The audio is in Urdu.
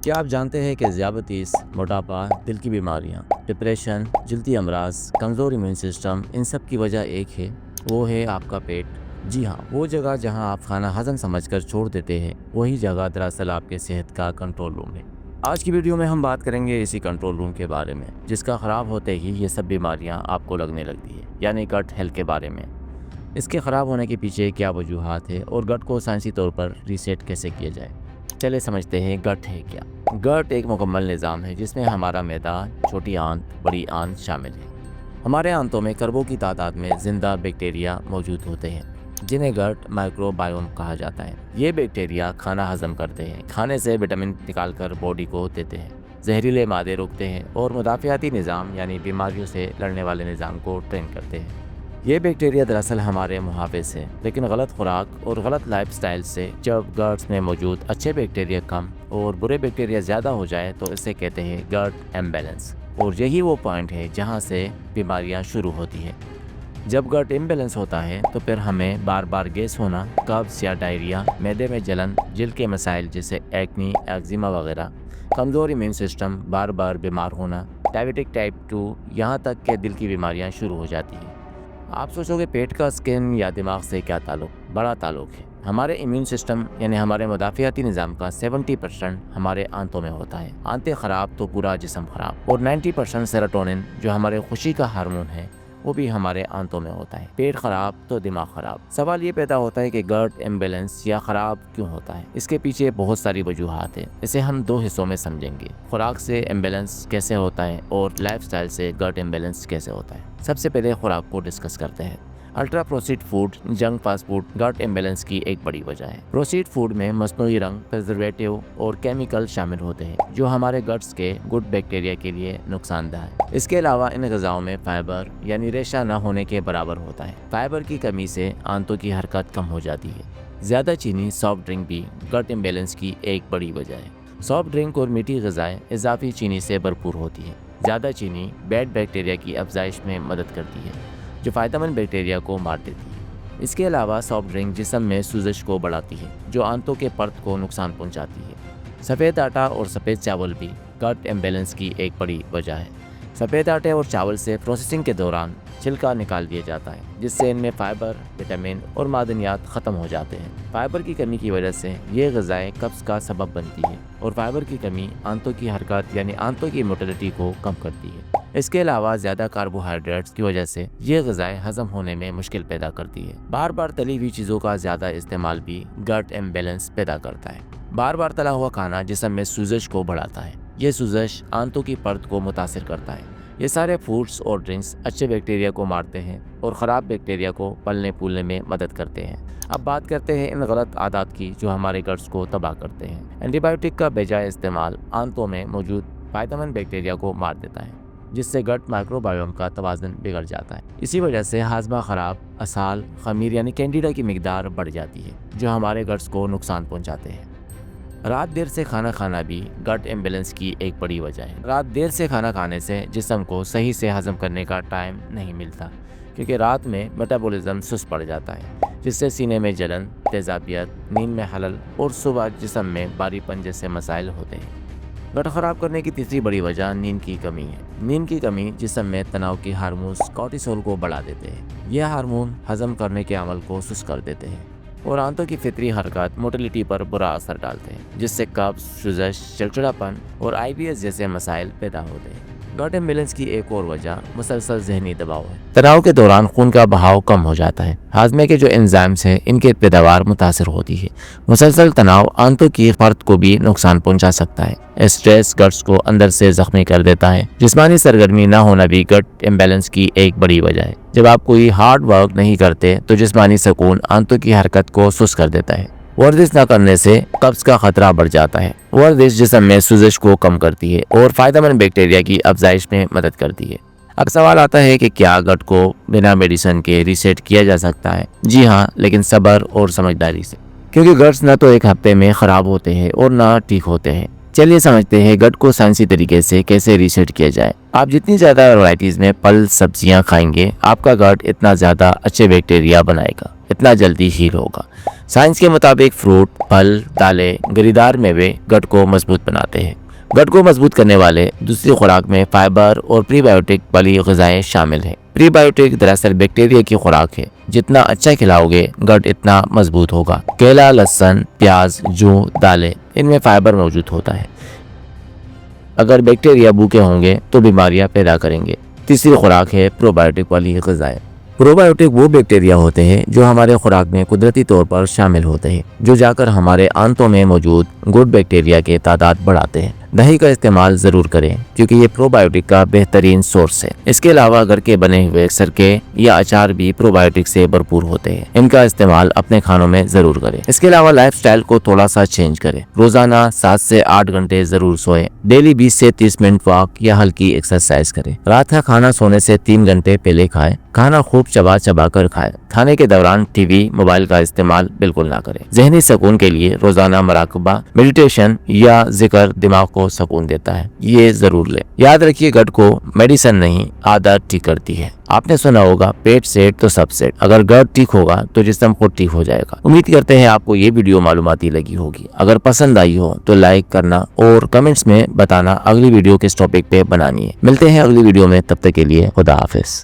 کیا آپ جانتے ہیں کہ ذیابیطس، موٹاپا، دل کی بیماریاں، ڈپریشن، جلدی امراض، کمزور ایمیون سسٹم، ان سب کی وجہ ایک ہے، وہ ہے آپ کا پیٹ۔ جی ہاں، وہ جگہ جہاں آپ کھانا ہضم سمجھ کر چھوڑ دیتے ہیں، وہی جگہ دراصل آپ کے صحت کا کنٹرول روم ہے۔ آج کی ویڈیو میں ہم بات کریں گے اسی کنٹرول روم کے بارے میں، جس کا خراب ہوتے ہی یہ سب بیماریاں آپ کو لگنے لگتی ہے، یعنی گٹ ہیلتھ کے بارے میں۔ اس کے خراب ہونے کے پیچھے کیا وجوہات ہے اور گٹ کو سائنسی طور پر ریسیٹ کیسے کیا جائے۔ چلے سمجھتے ہیں گٹ ہے کیا۔ گٹ ایک مکمل نظام ہے جس میں ہمارا معدہ، چھوٹی آنت، بڑی آنت شامل ہے۔ ہمارے آنتوں میں کروڑوں کی تعداد میں زندہ بیکٹیریا موجود ہوتے ہیں، جنہیں گٹ مائکرو بائیوم کہا جاتا ہے۔ یہ بیکٹیریا کھانا ہضم کرتے ہیں، کھانے سے وٹامن نکال کر باڈی کو دیتے ہیں، زہریلے مادے روکتے ہیں اور مدافعتی نظام یعنی بیماریوں سے لڑنے والے نظام کو ٹرین کرتے ہیں۔ یہ بیکٹیریا دراصل ہمارے محافظ ہیں، لیکن غلط خوراک اور غلط لائف سٹائل سے جب گٹس میں موجود اچھے بیکٹیریا کم اور برے بیکٹیریا زیادہ ہو جائے تو اسے کہتے ہیں گٹ امبیلنس، اور یہی وہ پوائنٹ ہے جہاں سے بیماریاں شروع ہوتی ہیں۔ جب گٹ امبیلنس ہوتا ہے تو پھر ہمیں بار بار گیس ہونا، قبض یا ڈائریا، معدے میں جلن، جلد کے مسائل جیسے ایکنی، ایگزیما وغیرہ، کمزور ایمیون سسٹم، بار بار بیمار ہونا، ڈائبٹک ٹائپ 2، یہاں تک کہ دل کی بیماریاں شروع ہو جاتی ہیں۔ آپ سوچو گے پیٹ کا اسکن یا دماغ سے کیا تعلق؟ بڑا تعلق ہے۔ ہمارے امیون سسٹم یعنی ہمارے مدافعتی نظام کا 70% ہمارے آنتوں میں ہوتا ہے۔ آنتیں خراب تو پورا جسم خراب، اور 90% سیروٹونن جو ہمارے خوشی کا ہارمون ہے وہ بھی ہمارے آنتوں میں ہوتا ہے۔ پیٹ خراب تو دماغ خراب۔ سوال یہ پیدا ہوتا ہے کہ گٹ امبیلنس یا خراب کیوں ہوتا ہے؟ اس کے پیچھے بہت ساری وجوہات ہیں۔ اسے ہم دو حصوں میں سمجھیں گے: خوراک سے امبیلنس کیسے ہوتا ہے اور لائف سٹائل سے گٹ امبیلنس کیسے ہوتا ہے۔ سب سے پہلے خوراک کو ڈسکس کرتے ہیں۔ Ultra processed food, junk fast food گٹ امبیلنس کی ایک بڑی وجہ ہے۔ پروسیسڈ فوڈ میں مصنوعی رنگ، پریزرویٹو اور کیمیکل شامل ہوتے ہیں جو ہمارے گٹس کے گڈ بیکٹیریا کے لیے نقصان دہ ہے۔ اس کے علاوہ ان غذاؤں میں فائبر یعنی ریشہ نہ ہونے کے برابر ہوتا ہے۔ فائبر کی کمی سے آنتوں کی حرکت کم ہو جاتی ہے۔ زیادہ چینی سافٹ ڈرنک بھی گٹ امبیلنس کی ایک بڑی وجہ ہے۔ سافٹ ڈرنک اور میٹھی غذائیں اضافی چینی سے بھرپور ہوتی ہیں۔ زیادہ چینی بیڈ بیکٹیریا کی افزائش میں مدد کرتی ہے، جو فائدہ مند بیکٹیریا کو مار دیتی ہے۔ اس کے علاوہ سافٹ ڈرنک جسم میں سوزش کو بڑھاتی ہے، جو آنتوں کے پرت کو نقصان پہنچاتی ہے۔ سفید آٹا اور سفید چاول بھی گٹ امبیلنس کی ایک بڑی وجہ ہے۔ سفید آٹے اور چاول سے پروسیسنگ کے دوران چھلکا نکال دیا جاتا ہے، جس سے ان میں فائبر، وٹامن اور معدنیات ختم ہو جاتے ہیں۔ فائبر کی کمی کی وجہ سے یہ غذائیں قبض کا سبب بنتی ہے، اور فائبر کی کمی آنتوں کی حرکت یعنی آنتوں کی موٹیلٹی کو کم کرتی ہے۔ اس کے علاوہ زیادہ کاربوہائیڈریٹس کی وجہ سے یہ غذائیں ہضم ہونے میں مشکل پیدا کرتی ہے۔ بار بار تلی ہوئی چیزوں کا زیادہ استعمال بھی گٹ امبیلنس پیدا کرتا ہے۔ بار بار تلا ہوا کھانا جسم میں سوزش کو بڑھاتا ہے۔ یہ سوزش آنتوں کی پرت کو متاثر کرتا ہے۔ یہ سارے فوڈز اور ڈرنکس اچھے بیکٹیریا کو مارتے ہیں اور خراب بیکٹیریا کو پلنے پھولنے میں مدد کرتے ہیں۔ اب بات کرتے ہیں ان غلط عادات کی جو ہمارے گٹس کو تباہ کرتے ہیں۔ اینٹی بایوٹک کا بجائے استعمال آنتوں میں موجود فائدہ مند بیکٹیریا کو مار دیتا ہے، جس سے گٹ مائکرو بائیوم کا توازن بگڑ جاتا ہے۔ اسی وجہ سے ہاضمہ خراب، اسال، خمیر یعنی کینڈیڈا کی مقدار بڑھ جاتی ہے، جو ہمارے گٹس کو نقصان پہنچاتے ہیں۔ رات دیر سے کھانا کھانا بھی گٹ امبیلنس کی ایک بڑی وجہ ہے۔ رات دیر سے کھانا کھانے سے جسم کو صحیح سے ہضم کرنے کا ٹائم نہیں ملتا، کیونکہ رات میں میٹابولزم سست پڑ جاتا ہے، جس سے سینے میں جلن، تیزابیت، نیند میں خلل اور صبح جسم میں بھاری پن جیسے مسائل ہوتے ہیں۔ گٹ خراب کرنے کی تیسری بڑی وجہ نیند کی کمی ہے۔ نیند کی کمی جسم میں تناؤ کی ہارمونز کورٹیسول کو بڑھا دیتے ہیں۔ یہ ہارمون ہضم کرنے کے عمل کو سست کر دیتے ہیں اور آنتوں کی فطری حرکات موٹیلٹی پر برا اثر ڈالتے ہیں، جس سے قبض، سوزش، چڑچڑاپن اور IBS جیسے مسائل پیدا ہوتے ہیں۔ گٹ امبیلنس کی ایک اور وجہ مسلسل ذہنی دباؤ ہے۔ تناؤ کے دوران خون کا بہاؤ کم ہو جاتا ہے، ہاضمے کے جو انزائمز ہیں ان کی پیداوار متاثر ہوتی ہے۔ مسلسل تناؤ آنتوں کی پرت کو بھی نقصان پہنچا سکتا ہے۔ اسٹریس گٹس کو اندر سے زخمی کر دیتا ہے۔ جسمانی سرگرمی نہ ہونا بھی گٹ امبیلنس کی ایک بڑی وجہ ہے۔ جب آپ کوئی ہارڈ ورک نہیں کرتے تو جسمانی سکون آنتوں کی حرکت کو سست کر دیتا ہے۔ ورزش نہ کرنے سے قبض کا خطرہ بڑھ جاتا ہے۔ ورزش جسم میں سوزش کو کم کرتی ہے اور فائدہ مند بیکٹیریا کی افزائش میں مدد کرتی ہے۔ اب سوال آتا ہے کہ کیا گٹ کو بنا میڈیسن کے ریسیٹ کیا جا سکتا ہے؟ جی ہاں، لیکن صبر اور سمجھداری سے، کیونکہ گٹس نہ تو ایک ہفتے میں خراب ہوتے ہیں اور نہ ٹھیک ہوتے ہیں۔ چلیے سمجھتے ہیں گٹ کو سائنسی طریقے سے کیسے ریسیٹ کیا جائے۔ آپ جتنی زیادہ ورائٹیز میں پھل سبزیاں کھائیں گے، آپ کا گٹ اتنا زیادہ اچھے بیکٹیریا بنائے گا۔ اتنا جلدی ہیل ہوگا۔ سائنس کے مطابق فروٹ، پھل، دالیں، گری دار میوے گٹ کو مضبوط بناتے ہیں۔ گٹ کو مضبوط کرنے والے دوسری خوراک میں فائبر اور پری بایوٹک والی غذائیں شامل ہیں۔ پری بایوٹک دراصل بیکٹیریا کی خوراک ہے۔ جتنا اچھا کھلاؤ گے گٹ اتنا مضبوط ہوگا۔ کیلا، لہسن، پیاز، جو، دالیں، ان میں فائبر موجود ہوتا ہے۔ اگر بیکٹیریا بھوکے ہوں گے تو بیماریاں پیدا کریں گے۔ تیسری خوراک ہے پرو بایوٹک والی غذائیں۔ پرو بایوٹک وہ بیکٹیریا ہوتے ہیں جو ہمارے خوراک میں قدرتی طور پر شامل ہوتے ہیں، جو جا کر ہمارے آنتوں میں موجود گڈ بیکٹیریا کے تعداد بڑھاتے ہیں۔ دہی کا استعمال ضرور کریں کیونکہ یہ پرو بایوٹک کا بہترین سورس ہے۔ اس کے علاوہ گھر کے بنے ہوئے سرکے یا اچار بھی پرو بایوٹک سے بھرپور ہوتے ہیں۔ ان کا استعمال اپنے کھانوں میں ضرور کریں۔ اس کے علاوہ لائف سٹائل کو تھوڑا سا چینج کریں۔ روزانہ 7 سے 8 گھنٹے ضرور سوئیں۔ ڈیلی 20 سے 30 منٹ واک یا ہلکی ایکسرسائز کریں۔ رات کا کھانا سونے سے 3 گھنٹے پہلے کھائیں۔ کھانا خوب چبا چبا کر کھائیں۔ کھانے کے دوران ٹی وی، موبائل کا استعمال بالکل نہ کریں۔ ذہنی سکون کے لیے روزانہ مراقبہ، میڈیٹیشن یا ذکر دماغ کو سکون دیتا ہے، یہ ضرور لیں۔ یاد رکھیے گٹ کو میڈیسن نہیں، عادت ٹھیک کرتی ہے۔ آپ نے سنا ہوگا پیٹ سیٹ تو سب سیٹ۔ اگر گٹ ٹھیک ہوگا تو جسم خود ٹھیک ہو جائے گا۔ امید کرتے ہیں آپ کو یہ ویڈیو معلوماتی لگی ہوگی۔ اگر پسند آئی ہو تو لائک کرنا اور کمنٹس میں بتانا اگلی ویڈیو کس ٹاپک پہ بنانی ہے۔ ملتے ہیں اگلی ویڈیو میں، تب تک کے لیے خدا حافظ۔